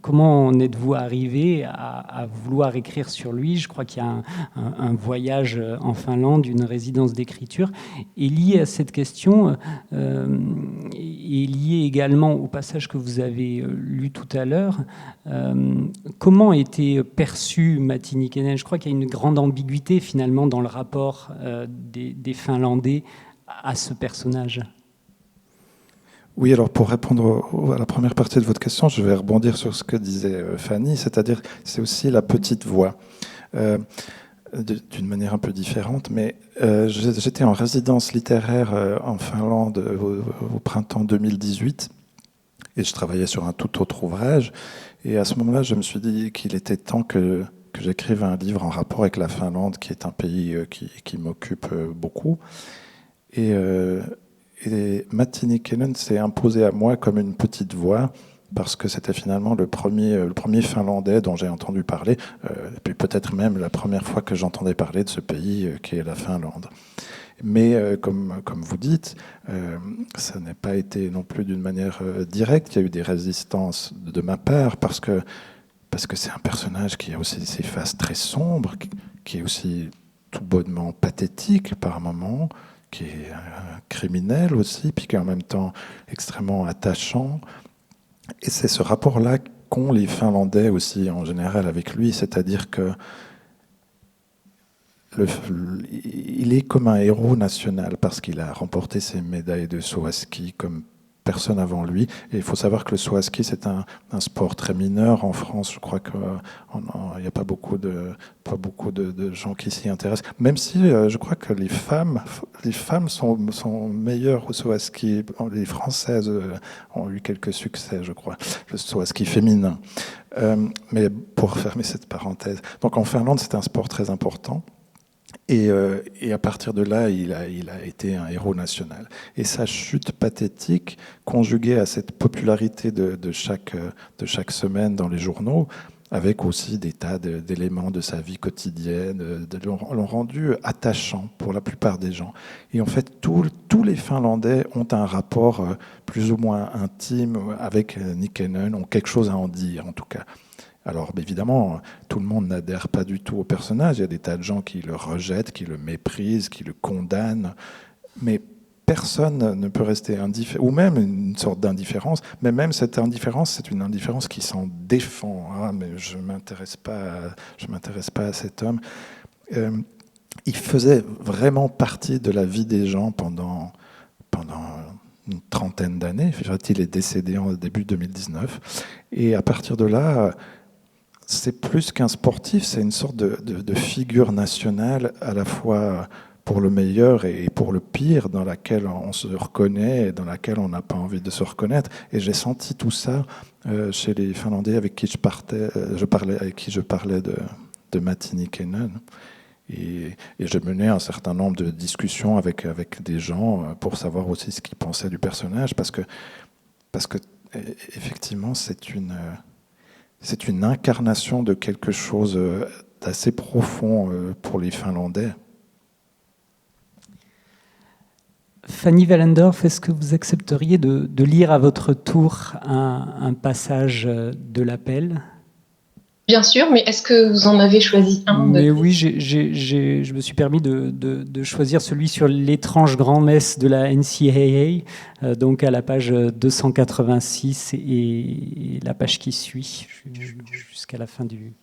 Comment en êtes-vous arrivé à vouloir écrire sur lui? Je crois qu'il y a un voyage en Finlande, une résidence d'écriture. Et lié à cette question, et lié lié également au passage que vous avez lu tout à l'heure. Comment était perçu Matti Nykänen ? Je crois qu'il y a une grande ambiguïté finalement dans le rapport des Finlandais à ce personnage. Oui, alors pour répondre à la première partie de votre question, je vais rebondir sur ce que disait Fanny, c'est-à-dire c'est aussi la petite voix. D'une manière un peu différente, mais j'étais en résidence littéraire en Finlande au printemps 2018 et je travaillais sur un tout autre ouvrage. Et à ce moment-là, je me suis dit qu'il était temps que j'écrive un livre en rapport avec la Finlande, qui est un pays qui m'occupe beaucoup. Et Matti Nykänen s'est imposé à moi comme une petite voix, parce que c'était finalement le premier Finlandais dont j'ai entendu parler, et puis peut-être même la première fois que j'entendais parler de ce pays qui est la Finlande. Mais comme vous dites, ça n'a pas été non plus d'une manière directe. Il y a eu des résistances de ma part, parce que c'est un personnage qui a aussi ses faces très sombres, qui est aussi tout bonnement pathétique par moments, qui est un criminel aussi, puis qui est en même temps extrêmement attachant. Et c'est ce rapport-là qu'ont les Finlandais aussi en général avec lui, c'est-à-dire que il est comme un héros national parce qu'il a remporté ses médailles de saut à ski comme personne avant lui. Et il faut savoir que le saut à ski, c'est un sport très mineur en France. Je crois qu'il n'y a pas beaucoup de gens qui s'y intéressent. Même si je crois que les femmes sont meilleures au saut à ski. Les Françaises ont eu quelques succès, je crois, le saut à ski féminin. Mais pour fermer cette parenthèse. Donc en Finlande, c'est un sport très important. Et à partir de là, il a été un héros national. Et sa chute pathétique, conjuguée à cette popularité de chaque semaine dans les journaux, avec aussi des tas d'éléments de sa vie quotidienne, l'ont rendu attachant pour la plupart des gens. Et en fait, tous les Finlandais ont un rapport plus ou moins intime avec Nykänen, ont quelque chose à en dire en tout cas. Alors évidemment, tout le monde n'adhère pas du tout au personnage. Il y a des tas de gens qui le rejettent, qui le méprisent, qui le condamnent. Mais personne ne peut rester indifférent, ou même une sorte d'indifférence. Mais même cette indifférence, c'est une indifférence qui s'en défend. Ah, mais je m'intéresse pas à cet homme. Il faisait vraiment partie de la vie des gens pendant une trentaine d'années. Il est décédé en début 2019. Et à partir de là, c'est plus qu'un sportif, c'est une sorte de figure nationale, à la fois pour le meilleur et pour le pire, dans laquelle on se reconnaît et dans laquelle on n'a pas envie de se reconnaître. Et j'ai senti tout ça chez les Finlandais avec qui je parlais de Matti Nykänen. Et je menais un certain nombre de discussions avec des gens pour savoir aussi ce qu'ils pensaient du personnage, parce que effectivement, c'est une incarnation de quelque chose d'assez profond pour les Finlandais. Fanny Wallendorf, est-ce que vous accepteriez de lire à votre tour un passage de l'appel ? Bien sûr, mais est-ce que vous en avez choisi un ? Mais oui, je me suis permis de choisir celui sur l'étrange grand-messe de la NCAA, donc à la page 286 et la page qui suit, jusqu'à la fin du...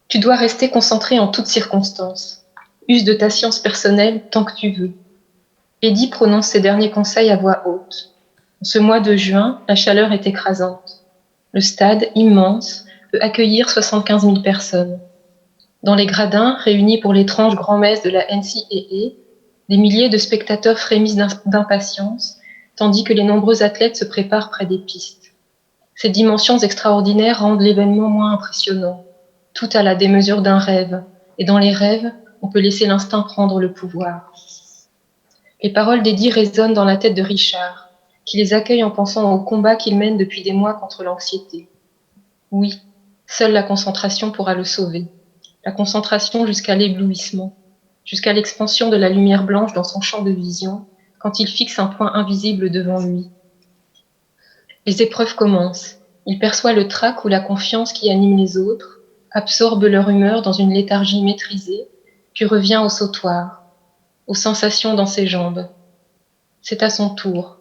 Tu dois rester concentré en toutes circonstances. Use de ta science personnelle tant que tu veux. Eddie prononce ses derniers conseils à voix haute. En ce mois de juin, la chaleur est écrasante. Le stade, immense, peut accueillir 75 000 personnes. Dans les gradins, réunis pour l'étrange grand-messe de la NCAA, des milliers de spectateurs frémissent d'impatience, tandis que les nombreux athlètes se préparent près des pistes. Ces dimensions extraordinaires rendent l'événement moins impressionnant. Tout à la démesure d'un rêve, et dans les rêves, on peut laisser l'instinct prendre le pouvoir. Les paroles d'Eddie résonnent dans la tête de Richard, qui les accueille en pensant au combat qu'il mène depuis des mois contre l'anxiété. Oui, seule la concentration pourra le sauver. La concentration jusqu'à l'éblouissement, jusqu'à l'expansion de la lumière blanche dans son champ de vision, quand il fixe un point invisible devant lui. Les épreuves commencent. Il perçoit le trac ou la confiance qui anime les autres, absorbe leur humeur dans une léthargie maîtrisée, puis revient au sautoir, aux sensations dans ses jambes. C'est à son tour.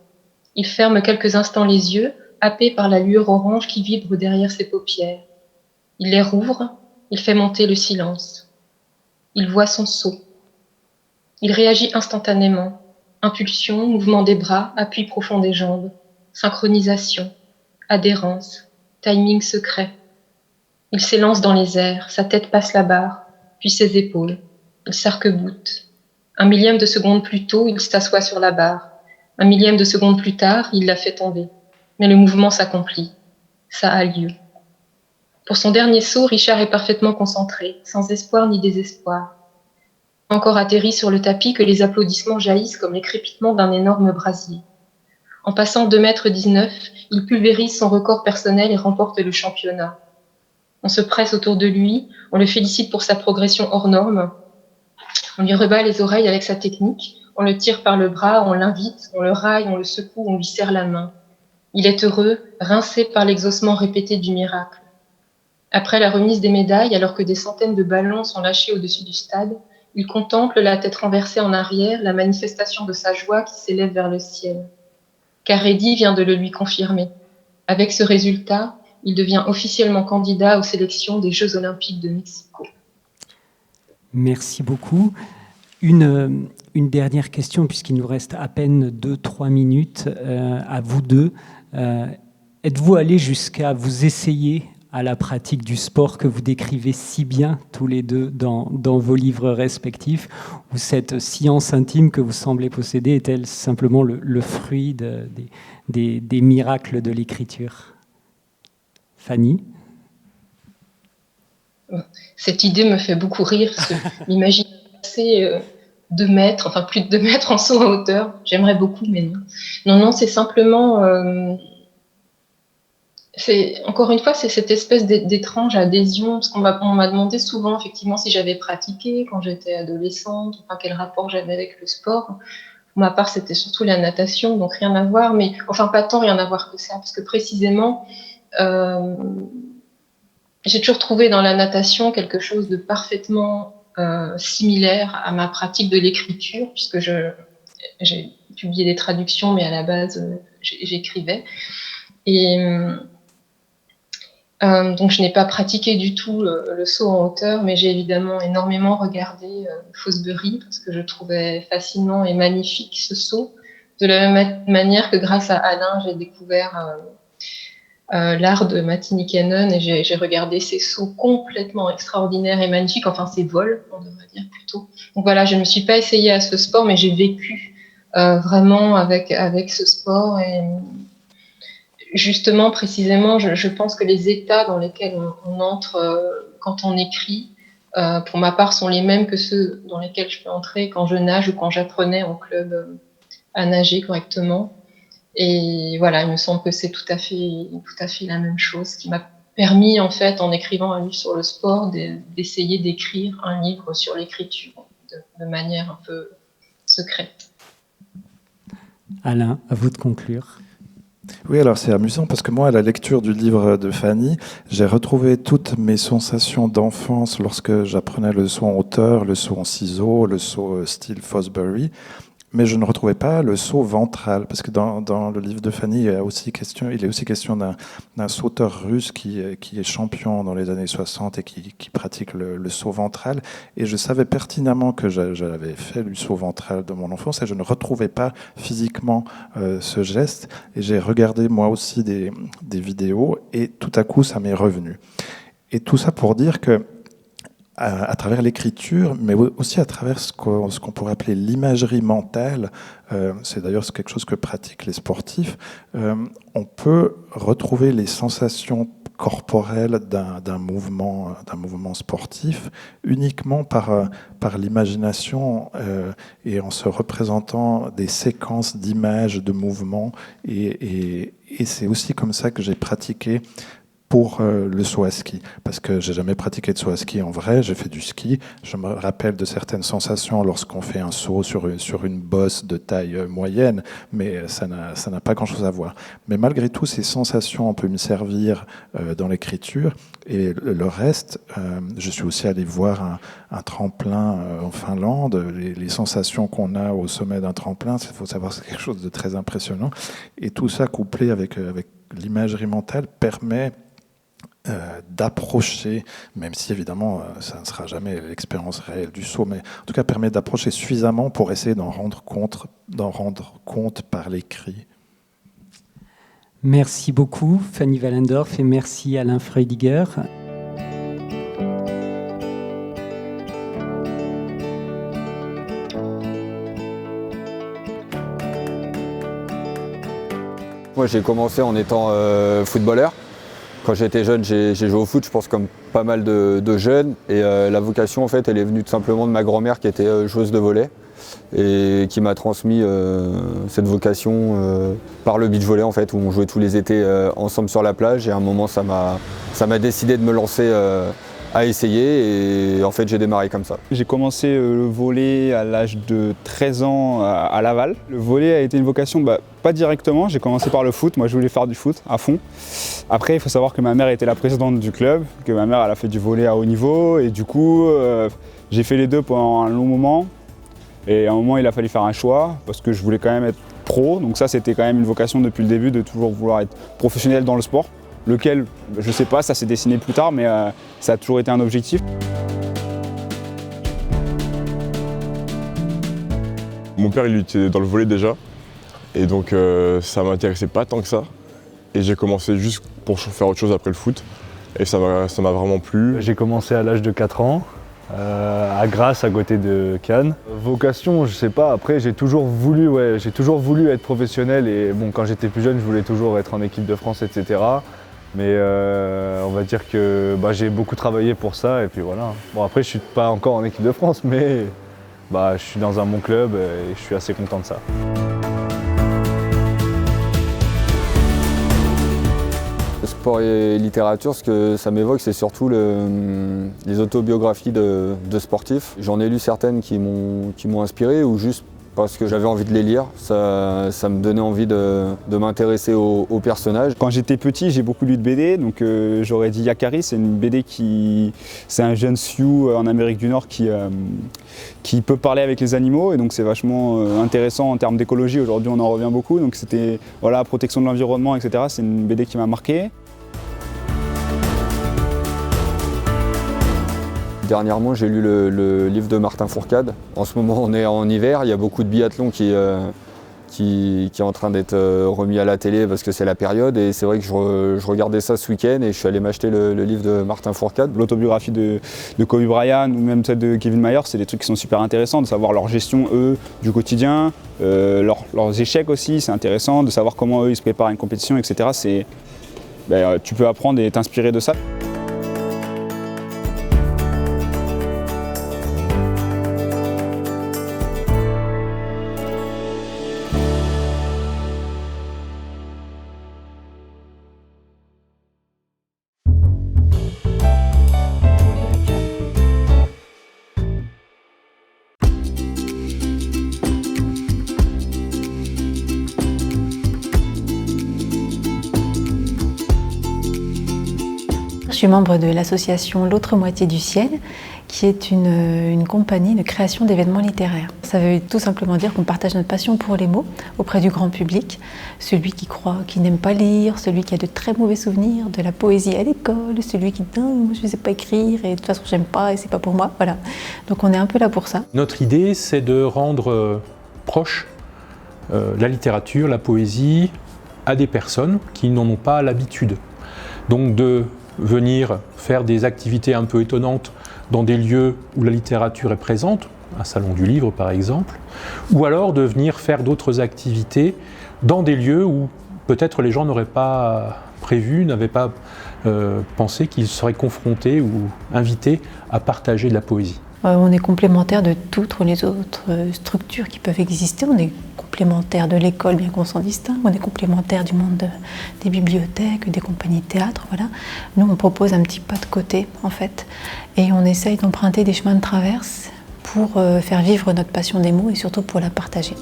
Il ferme quelques instants les yeux, happé par la lueur orange qui vibre derrière ses paupières. Il les rouvre, il fait monter le silence. Il voit son seau. Il réagit instantanément. Impulsion, mouvement des bras, appui profond des jambes, synchronisation, adhérence, timing secret. Il s'élance dans les airs, sa tête passe la barre, puis ses épaules. Il s'arc-boute. Un millième de seconde plus tôt, il s'assoit sur la barre. Un millième de seconde plus tard, il la fait tomber. Mais le mouvement s'accomplit. Ça a lieu. Pour son dernier saut, Richard est parfaitement concentré, sans espoir ni désespoir. Encore atterri sur le tapis que les applaudissements jaillissent comme les crépitements d'un énorme brasier. En passant 2,19 m, il pulvérise son record personnel et remporte le championnat. On se presse autour de lui, on le félicite pour sa progression hors norme, on lui rebat les oreilles avec sa technique, on le tire par le bras, on l'invite, on le raille, on le secoue, on lui serre la main. Il est heureux, rincé par l'exaucement répété du miracle. Après la remise des médailles, alors que des centaines de ballons sont lâchés au-dessus du stade, il contemple, la tête renversée en arrière, la manifestation de sa joie qui s'élève vers le ciel. Car Eddy vient de le lui confirmer. Avec ce résultat, il devient officiellement candidat aux sélections des Jeux Olympiques de Mexico. Merci beaucoup. Une dernière question, puisqu'il nous reste à peine 2-3 minutes à vous deux. Êtes-vous allé jusqu'à vous essayer à la pratique du sport que vous décrivez si bien tous les deux dans vos livres respectifs, ou cette science intime que vous semblez posséder est-elle simplement le fruit des miracles de l'écriture? Fanny? Cette idée me fait beaucoup rire, parce que m'imaginer passer 2 mètres, enfin plus de 2 mètres en saut en hauteur, j'aimerais beaucoup, mais non. Non, c'est simplement... encore une fois, c'est cette espèce d'étrange adhésion, parce qu'on m'a demandé souvent, effectivement, si j'avais pratiqué quand j'étais adolescente, enfin, quel rapport j'avais avec le sport. Pour ma part, c'était surtout la natation, donc rien à voir, mais enfin, pas tant rien à voir que ça, parce que précisément, j'ai toujours trouvé dans la natation quelque chose de parfaitement similaire à ma pratique de l'écriture, puisque j'ai publié des traductions, mais à la base, j'écrivais. Et donc, je n'ai pas pratiqué du tout le saut en hauteur, mais j'ai évidemment énormément regardé Fosbury, parce que je trouvais fascinant et magnifique ce saut, de la même manière que grâce à Alain, j'ai découvert l'art de Matti Nykänen, et j'ai regardé ses sauts complètement extraordinaires et magnifiques, enfin ses vols, on devrait dire plutôt. Donc voilà, je ne me suis pas essayée à ce sport, mais j'ai vécu vraiment avec ce sport, et justement, précisément, je pense que les états dans lesquels on entre quand on écrit, pour ma part, sont les mêmes que ceux dans lesquels je peux entrer quand je nage ou quand j'apprenais en club à nager correctement. Et voilà, il me semble que c'est tout à fait la même chose, qui m'a permis, en fait, en écrivant un livre sur le sport, d'essayer d'écrire un livre sur l'écriture de manière un peu secrète. Alain, à vous de conclure. Oui, alors c'est amusant parce que moi, à la lecture du livre de Fanny, j'ai retrouvé toutes mes sensations d'enfance lorsque j'apprenais le saut en hauteur, le saut en ciseaux, le saut style Fosbury. Mais je ne retrouvais pas le saut ventral, parce que dans le livre de Fanny, il est aussi question d'un sauteur russe qui est champion dans les années 60 et qui pratique le saut ventral. Et je savais pertinemment que j'avais fait le saut ventral de mon enfance et je ne retrouvais pas physiquement ce geste. Et j'ai regardé moi aussi des vidéos et tout à coup, ça m'est revenu. Et tout ça pour dire que à travers l'écriture, mais aussi à travers ce qu'on pourrait appeler l'imagerie mentale, c'est d'ailleurs quelque chose que pratiquent les sportifs, on peut retrouver les sensations corporelles d'un mouvement sportif uniquement par l'imagination et en se représentant des séquences d'images, de mouvements. Et c'est aussi comme ça que j'ai pratiqué pour le saut à ski, parce que j'ai jamais pratiqué de saut à ski en vrai, j'ai fait du ski, je me rappelle de certaines sensations lorsqu'on fait un saut sur une bosse de taille moyenne, mais ça n'a pas grand-chose à voir. Mais malgré tout, ces sensations, on peut m'y servir dans l'écriture, et le reste, je suis aussi allé voir un tremplin en Finlande, les sensations qu'on a au sommet d'un tremplin, il faut savoir c'est quelque chose de très impressionnant, et tout ça couplé avec l'imagerie mentale permet d'approcher, même si évidemment ça ne sera jamais l'expérience réelle du saut, mais en tout cas permet d'approcher suffisamment pour essayer d'en rendre compte par l'écrit. Merci beaucoup Fanny Wallendorf et merci Alain Freudiger. Moi j'ai commencé en étant footballeur. Quand j'étais jeune, j'ai joué au foot, je pense comme pas mal de jeunes. Et la vocation, en fait, elle est venue tout simplement de ma grand-mère qui était joueuse de volley et qui m'a transmis cette vocation par le beach volley, en fait, où on jouait tous les étés ensemble sur la plage. Et à un moment, ça m'a décidé de me lancer à essayer et en fait j'ai démarré comme ça. J'ai commencé le volley à l'âge de 13 ans à Laval. Le volley a été une vocation, pas directement, j'ai commencé par le foot, moi je voulais faire du foot à fond. Après il faut savoir que ma mère était la présidente du club, que ma mère elle a fait du volley à haut niveau et du coup j'ai fait les deux pendant un long moment. Et à un moment il a fallu faire un choix parce que je voulais quand même être pro, donc ça c'était quand même une vocation depuis le début de toujours vouloir être professionnel dans le sport. Lequel, je ne sais pas, ça s'est dessiné plus tard, mais ça a toujours été un objectif. Mon père, il était dans le volley déjà, et donc ça ne m'intéressait pas tant que ça. Et j'ai commencé juste pour faire autre chose après le foot, et ça m'a vraiment plu. J'ai commencé à l'âge de 4 ans, à Grasse, à côté de Cannes. Vocation, je sais pas, après j'ai toujours voulu être professionnel, et bon, quand j'étais plus jeune, je voulais toujours être en équipe de France, etc. Mais on va dire que j'ai beaucoup travaillé pour ça et puis voilà. Bon après je suis pas encore en équipe de France mais je suis dans un bon club et je suis assez content de ça. Sport et littérature, ce que ça m'évoque, c'est surtout les autobiographies de sportifs. J'en ai lu certaines qui m'ont inspiré ou juste parce que j'avais envie de les lire, ça me donnait envie de m'intéresser aux personnages. Quand j'étais petit, j'ai beaucoup lu de BD, donc j'aurais dit Yakari, c'est une BD c'est un jeune Sioux en Amérique du Nord qui peut parler avec les animaux, et donc c'est vachement intéressant en termes d'écologie. Aujourd'hui, on en revient beaucoup, donc c'était protection de l'environnement, etc. C'est une BD qui m'a marqué. Dernièrement, j'ai lu le livre de Martin Fourcade. En ce moment, on est en hiver, il y a beaucoup de biathlon qui est en train d'être remis à la télé parce que c'est la période. Et c'est vrai que je regardais ça ce week-end et je suis allé m'acheter le livre de Martin Fourcade. L'autobiographie de Kobe Bryant ou même celle de Kevin Mayer, c'est des trucs qui sont super intéressants, de savoir leur gestion, eux, du quotidien, leurs échecs aussi, c'est intéressant, de savoir comment eux, ils se préparent à une compétition, etc. Tu peux apprendre et t'inspirer de ça. Je suis membre de l'association L'Autre Moitié du Ciel, qui est une compagnie de création d'événements littéraires. Ça veut tout simplement dire qu'on partage notre passion pour les mots auprès du grand public, celui qui croit qu'il n'aime pas lire, celui qui a de très mauvais souvenirs de la poésie à l'école, celui qui dit moi je ne sais pas écrire et de toute façon j'aime pas et c'est pas pour moi. Voilà. Donc on est un peu là pour ça. Notre idée, c'est de rendre proche la littérature, la poésie à des personnes qui n'en ont pas l'habitude. Donc de venir faire des activités un peu étonnantes dans des lieux où la littérature est présente, un salon du livre par exemple, ou alors de venir faire d'autres activités dans des lieux où peut-être les gens n'auraient pas prévu, n'avaient pas pensé qu'ils seraient confrontés ou invités à partager de la poésie. On est complémentaire de toutes les autres structures qui peuvent exister. On est complémentaire de l'école, bien qu'on s'en distingue. On est complémentaire du monde des bibliothèques, des compagnies de théâtre. Voilà. Nous, on propose un petit pas de côté, en fait. Et on essaye d'emprunter des chemins de traverse pour faire vivre notre passion des mots et surtout pour la partager.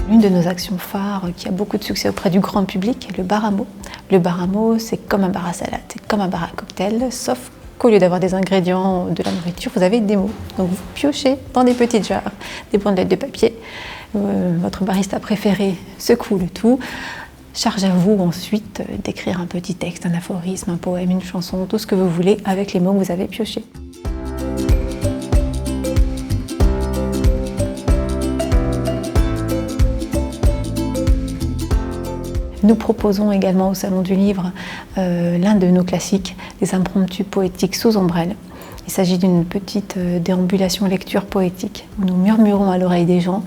Une de nos actions phares qui a beaucoup de succès auprès du grand public est le bar à mots. Le bar à mots, c'est comme un bar à salade, c'est comme un bar à cocktail, sauf qu'au lieu d'avoir des ingrédients de la nourriture, vous avez des mots. Donc vous piochez dans des petites jarres, des bandelettes de papier. Votre barista préféré secoue le tout. Charge à vous ensuite d'écrire un petit texte, un aphorisme, un poème, une chanson, tout ce que vous voulez avec les mots que vous avez piochés. Nous proposons également au Salon du Livre l'un de nos classiques, les impromptus poétiques sous ombrelle. Il s'agit d'une petite déambulation lecture poétique où nous murmurons à l'oreille des gens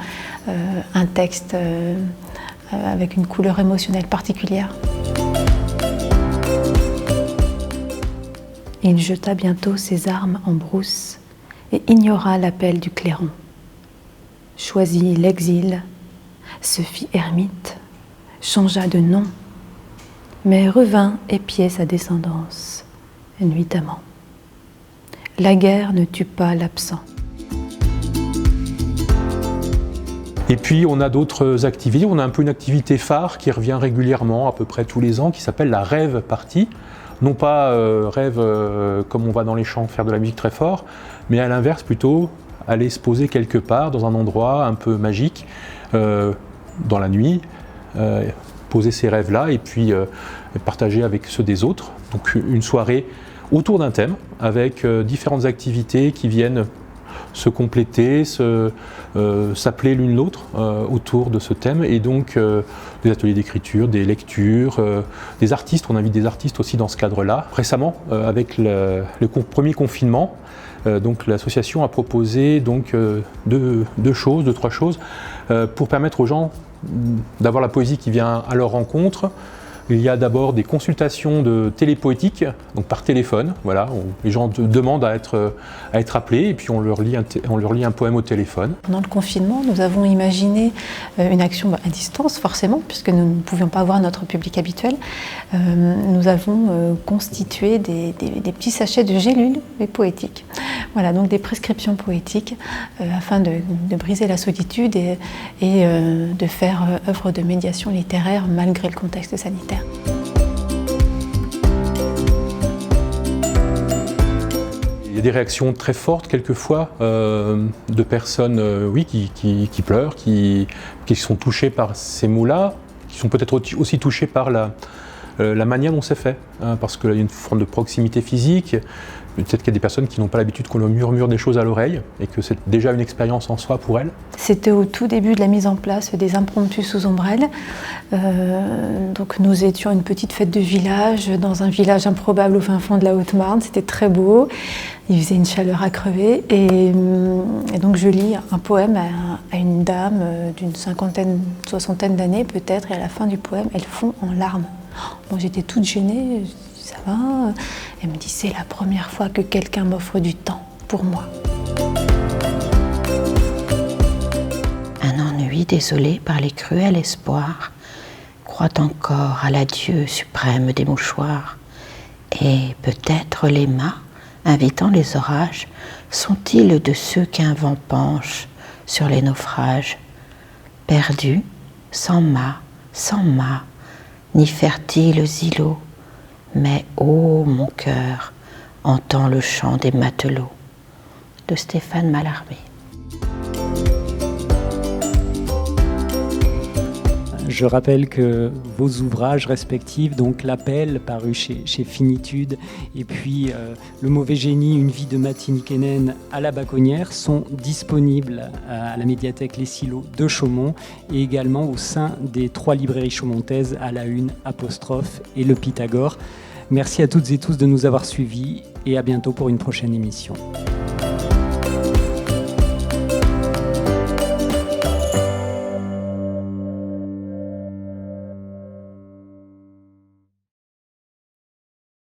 un texte avec une couleur émotionnelle particulière. Il jeta bientôt ses armes en brousse et ignora l'appel du clairon. Choisit l'exil, se fit ermite, changea de nom, mais revint épier sa descendance, nuitamment. La guerre ne tue pas l'absent. Et puis on a d'autres activités, on a un peu une activité phare qui revient régulièrement, à peu près tous les ans, qui s'appelle la rêve party. Non pas rêve comme on va dans les champs faire de la musique très fort, mais à l'inverse plutôt aller se poser quelque part dans un endroit un peu magique, dans la nuit, poser ces rêves-là et puis partager avec ceux des autres. Donc une soirée autour d'un thème avec différentes activités qui viennent se compléter, s'appeler l'une l'autre autour de ce thème et donc des ateliers d'écriture, des lectures, des artistes, on invite des artistes aussi dans ce cadre-là. Récemment, avec le premier confinement, donc l'association a proposé donc deux, trois choses pour permettre aux gens d'avoir la poésie qui vient à leur rencontre. Il y a d'abord des consultations de télépoétique, donc par téléphone. Voilà, les gens demandent à être appelés et puis on leur lit un poème au téléphone. Pendant le confinement, nous avons imaginé une action à distance, forcément, puisque nous ne pouvions pas voir notre public habituel. Nous avons constitué des petits sachets de gélules poétiques. Voilà, donc des prescriptions poétiques afin de briser la solitude et de faire œuvre de médiation littéraire malgré le contexte sanitaire. Il y a des réactions très fortes quelquefois de personnes qui pleurent, qui sont touchées par ces mots-là, qui sont peut-être aussi touchées par la manière dont c'est fait, parce qu'il y a une forme de proximité physique. Peut-être qu'il y a des personnes qui n'ont pas l'habitude qu'on leur murmure des choses à l'oreille et que c'est déjà une expérience en soi pour elles. C'était au tout début de la mise en place des impromptus sous ombrelle. Donc nous étions une petite fête de village, dans un village improbable au fin fond de la Haute-Marne. C'était très beau, il faisait une chaleur à crever. Et donc je lis un poème à une dame d'une soixantaine d'années peut-être. Et à la fin du poème, elle fond en larmes. Moi j'étais toute gênée. Ça va. Elle me dit, c'est la première fois que quelqu'un m'offre du temps pour moi. Un ennui désolé par les cruels espoirs croit encore à l'adieu suprême des mouchoirs. Et peut-être les mâts, invitant les orages, sont-ils de ceux qu'un vent penche sur les naufrages? Perdus, sans mât, ni fertiles îlots, mais ô mon cœur entend le chant des matelots. De Stéphane Mallarmé. Je rappelle que vos ouvrages respectifs, donc L'Appel, paru chez Finitude, et puis Le Mauvais Génie, une vie de Matti Nykänen à la Baconnière, sont disponibles à la médiathèque Les Silos de Chaumont et également au sein des 3 librairies chaumontaises à la Une, Apostrophe et Le Pythagore. Merci à toutes et tous de nous avoir suivis et à bientôt pour une prochaine émission.